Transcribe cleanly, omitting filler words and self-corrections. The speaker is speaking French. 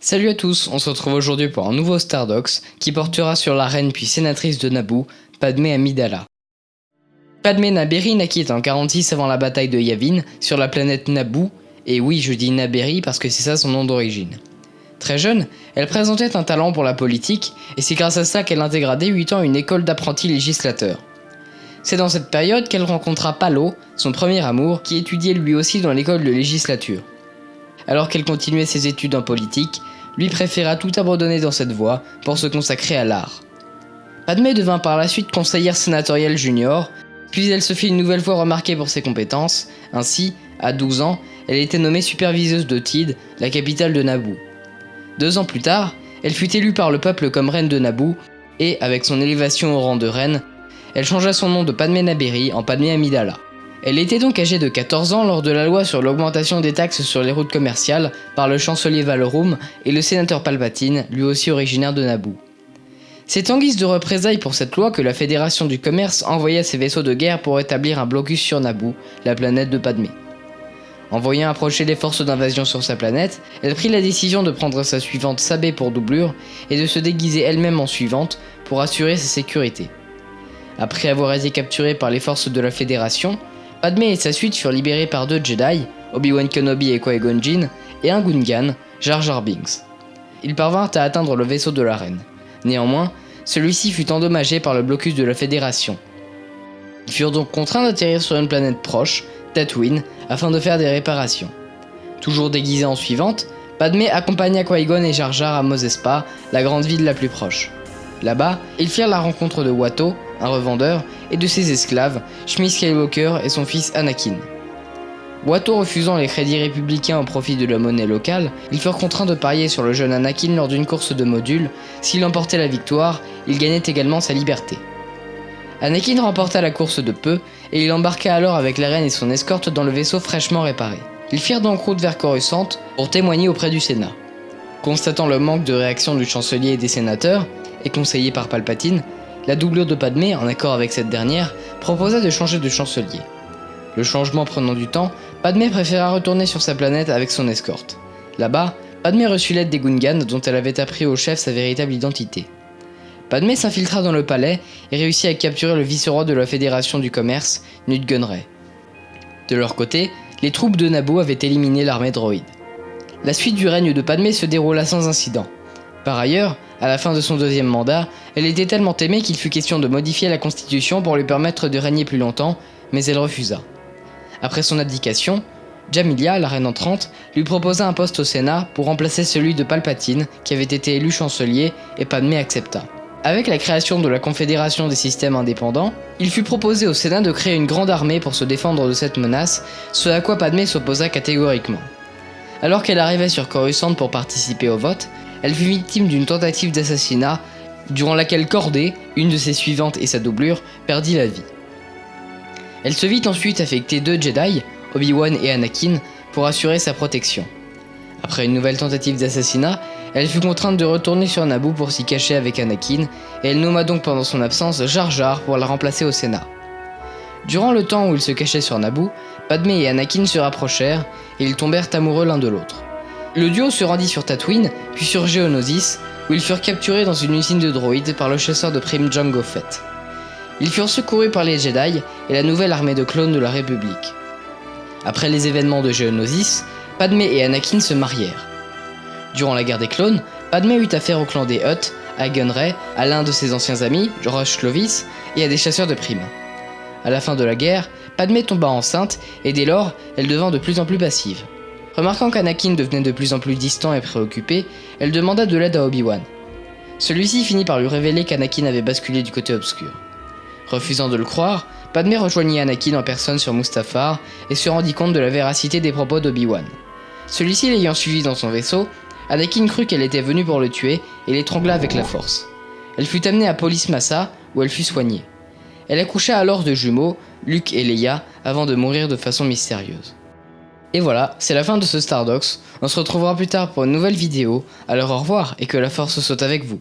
Salut à tous, on se retrouve aujourd'hui pour un nouveau Stardox qui portera sur la reine puis sénatrice de Naboo, Padmé Amidala. Padmé Naberrie naquit en 46 avant la bataille de Yavin sur la planète Naboo, et oui je dis Naberrie parce que c'est ça son nom d'origine. Très jeune, elle présentait un talent pour la politique et c'est grâce à ça qu'elle intégra dès 8 ans une école d'apprentis législateurs. C'est dans cette période qu'elle rencontra Palo, son premier amour, qui étudiait lui aussi dans l'école de législature. Alors qu'elle continuait ses études en politique, lui préféra tout abandonner dans cette voie pour se consacrer à l'art. Padmé devint par la suite conseillère sénatoriale junior, puis elle se fit une nouvelle fois remarquer pour ses compétences. Ainsi, à 12 ans, elle était nommée superviseuse de Teed, la capitale de Naboo. 2 ans plus tard, elle fut élue par le peuple comme reine de Naboo, et, avec son élévation au rang de reine, elle changea son nom de Padmé Naberrie en Padmé Amidala. Elle était donc âgée de 14 ans lors de la loi sur l'augmentation des taxes sur les routes commerciales par le chancelier Valorum et le sénateur Palpatine, lui aussi originaire de Naboo. C'est en guise de représailles pour cette loi que la Fédération du Commerce envoya ses vaisseaux de guerre pour établir un blocus sur Naboo, la planète de Padmé. En voyant approcher les forces d'invasion sur sa planète, elle prit la décision de prendre sa suivante Sabé pour doublure et de se déguiser elle-même en suivante pour assurer sa sécurité. Après avoir été capturée par les forces de la Fédération, Padmé et sa suite furent libérés par 2 Jedi, Obi-Wan Kenobi et Qui-Gon Jinn, et un Gungan, Jar Jar Binks. Ils parvinrent à atteindre le vaisseau de la reine. Néanmoins, celui-ci fut endommagé par le blocus de la Fédération. Ils furent donc contraints d'atterrir sur une planète proche, Tatooine, afin de faire des réparations. Toujours déguisée en suivante, Padmé accompagna Qui-Gon et Jar Jar à Mos Espa, la grande ville la plus proche. Là-bas, ils firent la rencontre de Watto, un revendeur, et de ses esclaves, Shmi Skywalker et son fils Anakin. Watto refusant les crédits républicains au profit de la monnaie locale, ils furent contraints de parier sur le jeune Anakin lors d'une course de modules. S'il emportait la victoire, il gagnait également sa liberté. Anakin remporta la course de peu, et il embarqua alors avec la reine et son escorte dans le vaisseau fraîchement réparé. Ils firent donc route vers Coruscant pour témoigner auprès du Sénat. Constatant le manque de réaction du chancelier et des sénateurs, et conseillé par Palpatine, la doublure de Padmé, en accord avec cette dernière, proposa de changer de chancelier. Le changement prenant du temps, Padmé préféra retourner sur sa planète avec son escorte. Là-bas, Padmé reçut l'aide des Gungans dont elle avait appris au chef sa véritable identité. Padmé s'infiltra dans le palais et réussit à capturer le vice-roi de la Fédération du Commerce, Nute Gunray. De leur côté, les troupes de Naboo avaient éliminé l'armée droïde. La suite du règne de Padmé se déroula sans incident. Par ailleurs, à la fin de son 2e mandat, elle était tellement aimée qu'il fut question de modifier la constitution pour lui permettre de régner plus longtemps, mais elle refusa. Après son abdication, Jamilia, la reine entrante, lui proposa un poste au Sénat pour remplacer celui de Palpatine, qui avait été élu chancelier, et Padmé accepta. Avec la création de la Confédération des systèmes indépendants, il fut proposé au Sénat de créer une grande armée pour se défendre de cette menace, ce à quoi Padmé s'opposa catégoriquement. Alors qu'elle arrivait sur Coruscant pour participer au vote, elle fut victime d'une tentative d'assassinat, durant laquelle Cordé, une de ses suivantes et sa doublure, perdit la vie. Elle se vit ensuite affecter 2 Jedi, Obi-Wan et Anakin, pour assurer sa protection. Après une nouvelle tentative d'assassinat, elle fut contrainte de retourner sur Naboo pour s'y cacher avec Anakin, et elle nomma donc pendant son absence Jar Jar pour la remplacer au Sénat. Durant le temps où ils se cachaient sur Naboo, Padmé et Anakin se rapprochèrent, et ils tombèrent amoureux l'un de l'autre. Le duo se rendit sur Tatooine, puis sur Geonosis, où ils furent capturés dans une usine de droïdes par le chasseur de primes Jango Fett. Ils furent secourus par les Jedi et la nouvelle armée de clones de la République. Après les événements de Geonosis, Padmé et Anakin se marièrent. Durant la guerre des clones, Padmé eut affaire au clan des Hutt, à Gunray, à l'un de ses anciens amis, Rosh Clovis, et à des chasseurs de primes. À la fin de la guerre, Padmé tomba enceinte, et dès lors, elle devint de plus en plus passive. Remarquant qu'Anakin devenait de plus en plus distant et préoccupé, elle demanda de l'aide à Obi-Wan. Celui-ci finit par lui révéler qu'Anakin avait basculé du côté obscur. Refusant de le croire, Padmé rejoignit Anakin en personne sur Mustafar et se rendit compte de la véracité des propos d'Obi-Wan. Celui-ci l'ayant suivi dans son vaisseau, Anakin crut qu'elle était venue pour le tuer et l'étrangla avec la force. Elle fut amenée à Polis Massa où elle fut soignée. Elle accoucha alors de jumeaux, Luke et Leia, avant de mourir de façon mystérieuse. Et voilà, c'est la fin de ce Stardox. On se retrouvera plus tard pour une nouvelle vidéo, alors au revoir et que la force soit avec vous.